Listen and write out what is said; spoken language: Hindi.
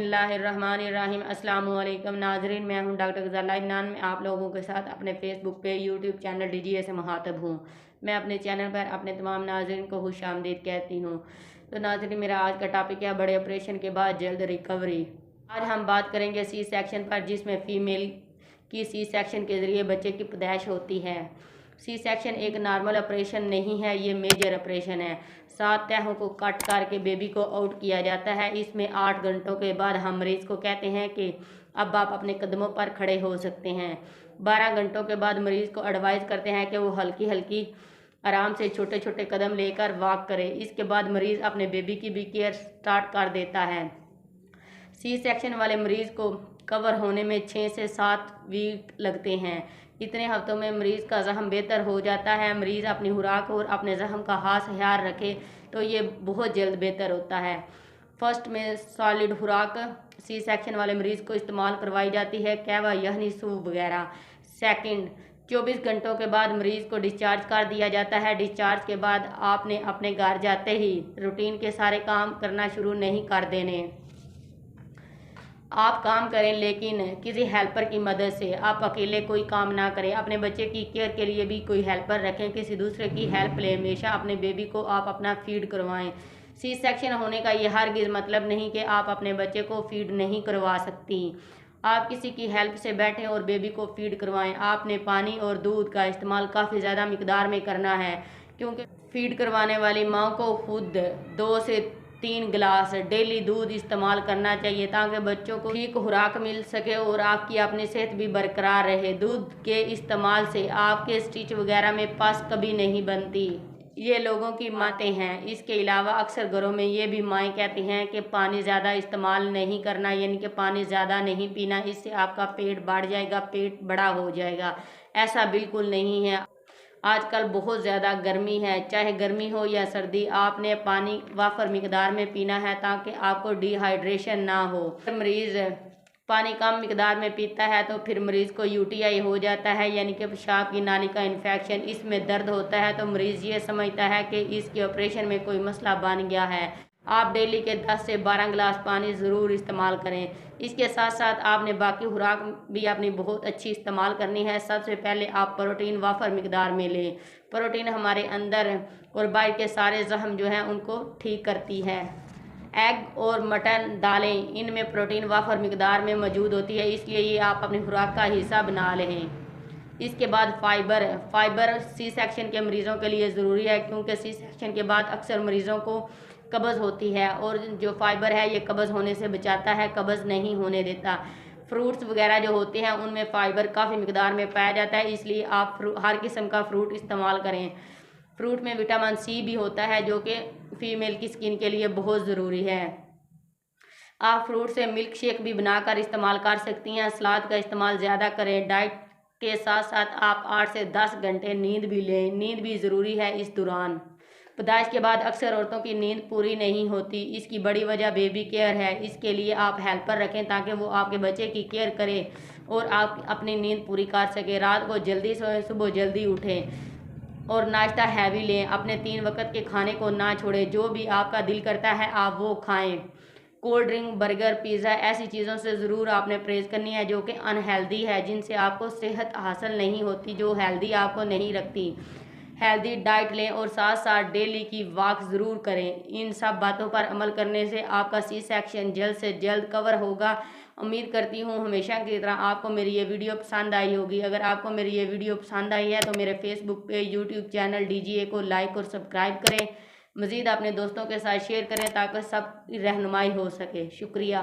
बिस्मिल्लाहिर्रहमानिर्रहीम। अस्सलाम वालेकुम नाजरीन, मैं हूं डॉक्टर गजाला इनान में आप लोगों के साथ अपने फेसबुक पे यूट्यूब चैनल डीजीए से मुखातब हूं। मैं अपने चैनल पर अपने तमाम नाजरीन को खुशामदीद कहती हूं। तो नाजरीन, मेरा आज का टॉपिक है बड़े ऑपरेशन के बाद जल्द रिकवरी। आज हम बात करेंगे सी सेक्शन पर, जिसमें फ़ीमेल की सी सेक्शन के ज़रिए बच्चे की पैदाइश होती है। सी सेक्शन एक नॉर्मल ऑपरेशन नहीं है, ये मेजर ऑपरेशन है। 7 तहों को कट करके बेबी को आउट किया जाता है। इसमें 8 घंटों के बाद हम मरीज़ को कहते हैं कि अब आप अपने कदमों पर खड़े हो सकते हैं। 12 घंटों के बाद मरीज़ को एडवाइज़ करते हैं कि वो हल्की हल्की आराम से छोटे छोटे कदम लेकर वॉक करे। इसके बाद मरीज़ अपने बेबी की भी केयर स्टार्ट कर देता है। सी सेक्शन वाले मरीज़ को कवर होने में 6 से 7 वीक लगते हैं। इतने हफ्तों में मरीज़ का ज़ख्म बेहतर हो जाता है। मरीज़ अपनी खुराक और अपने ज़ख्म का खास ख्याल रखे तो ये बहुत जल्द बेहतर होता है। फर्स्ट में सॉलिड खुराक सी सेक्शन वाले मरीज़ को इस्तेमाल करवाई जाती है, कहवा यानी सूप वगैरह। सेकंड, 24 घंटों के बाद मरीज़ को डिस्चार्ज कर दिया जाता है। डिस्चार्ज के बाद आपने अपने घर जाते ही रूटीन के सारे काम करना शुरू नहीं कर देने। आप काम करें लेकिन किसी हेल्पर की मदद से। आप अकेले कोई काम ना करें। अपने बच्चे की केयर के लिए भी कोई हेल्पर रखें, किसी दूसरे की हेल्प लें। हमेशा अपने बेबी को आप अपना फीड करवाएं। सी सेक्शन होने का ये हरगिज़ मतलब नहीं कि आप अपने बच्चे को फीड नहीं करवा सकती। आप किसी की हेल्प से बैठें और बेबी को फीड करवाएं। आपने पानी और दूध का इस्तेमाल काफ़ी ज़्यादा मिकदार में करना है, क्योंकि फीड करवाने वाली माँ को खुद 2 से 3 गिलास डेली दूध इस्तेमाल करना चाहिए, ताकि बच्चों को ठीक खुराक मिल सके और आपकी अपनी सेहत भी बरकरार रहे। दूध के इस्तेमाल से आपके स्टिच वगैरह में पस कभी नहीं बनती। ये लोगों की बातें हैं। इसके अलावा अक्सर घरों में ये भी माएँ कहती हैं कि पानी ज़्यादा इस्तेमाल नहीं करना, यानी कि पानी ज़्यादा नहीं पीना, इससे आपका पेट बढ़ जाएगा, पेट बड़ा हो जाएगा। ऐसा बिल्कुल नहीं है। आजकल बहुत ज़्यादा गर्मी है, चाहे गर्मी हो या सर्दी, आपने पानी वाफर मिकदार में पीना है ताकि आपको डिहाइड्रेशन ना हो। मरीज़ पानी कम मिकदार में पीता है तो फिर मरीज़ को यूटीआई हो जाता है, यानी कि पेशाब की नाली का इन्फेक्शन। इसमें दर्द होता है तो मरीज़ ये समझता है कि इसके ऑपरेशन में कोई मसला बन गया है। आप डेली के 10 से 12 गिलास पानी ज़रूर इस्तेमाल करें। इसके साथ साथ आपने बाकी खुराक भी अपनी बहुत अच्छी इस्तेमाल करनी है। सबसे पहले आप प्रोटीन वाफर मिकदार में लें। प्रोटीन हमारे अंदर और बाहर के सारे जख्म जो हैं उनको ठीक करती है। एग और मटन दालें, इनमें प्रोटीन वाफर मिकदार में मौजूद होती है, इसलिए ये आप अपनी खुराक का हिस्सा बना लें। इसके बाद फाइबर सी सेक्शन के मरीज़ों के लिए ज़रूरी है, क्योंकि सी सेक्शन के बाद अक्सर मरीज़ों को कब्ज़ होती है और जो फाइबर है ये कब्ज़ होने से बचाता है, कब्ज़ नहीं होने देता। फ्रूट्स वगैरह जो होते हैं उनमें फ़ाइबर काफ़ी मिकदार में पाया जाता है, इसलिए आप हर किस्म का फ्रूट इस्तेमाल करें। फ्रूट में विटामिन सी भी होता है, जो कि फ़ीमेल की स्किन के लिए बहुत ज़रूरी है। आप फ्रूट से मिल्क शेक भी बनाकर इस्तेमाल कर सकती हैं। सलाद का इस्तेमाल ज़्यादा करें। डाइट के साथ साथ आप 8 से 10 घंटे नींद भी लें। नींद भी ज़रूरी है इस दौरान। पैदाइश के बाद अक्सर औरतों की नींद पूरी नहीं होती। इसकी बड़ी वजह बेबी केयर है। इसके लिए आप हेल्पर रखें ताकि वो आपके बच्चे की केयर करे और आप अपनी नींद पूरी कर सकें। रात को जल्दी सोएं, सुबह जल्दी उठें और नाश्ता हैवी लें। अपने 3 वक्त के खाने को ना छोड़ें। जो भी आपका दिल करता है आप वो खाएं। कोल्ड ड्रिंक, बर्गर, पिज़्ज़ा, ऐसी चीज़ों से ज़रूर आपने परहेज़ करनी है जो कि अनहेल्दी है, जिनसे आपको सेहत हासिल नहीं होती, जो हेल्दी आपको नहीं रखती। हेल्दी डाइट लें और साथ साथ डेली की वॉक ज़रूर करें। इन सब बातों पर अमल करने से आपका सी सेक्शन जल्द से जल्द कवर होगा। उम्मीद करती हूँ हमेशा की तरह आपको मेरी ये वीडियो पसंद आई होगी। अगर आपको मेरी ये वीडियो पसंद आई है तो मेरे फेसबुक पे, यूट्यूब चैनल डीजीए को लाइक और सब्सक्राइब करें। मज़ीद अपने दोस्तों के साथ शेयर करें ताकि सब रहनुमाई हो सके। शुक्रिया।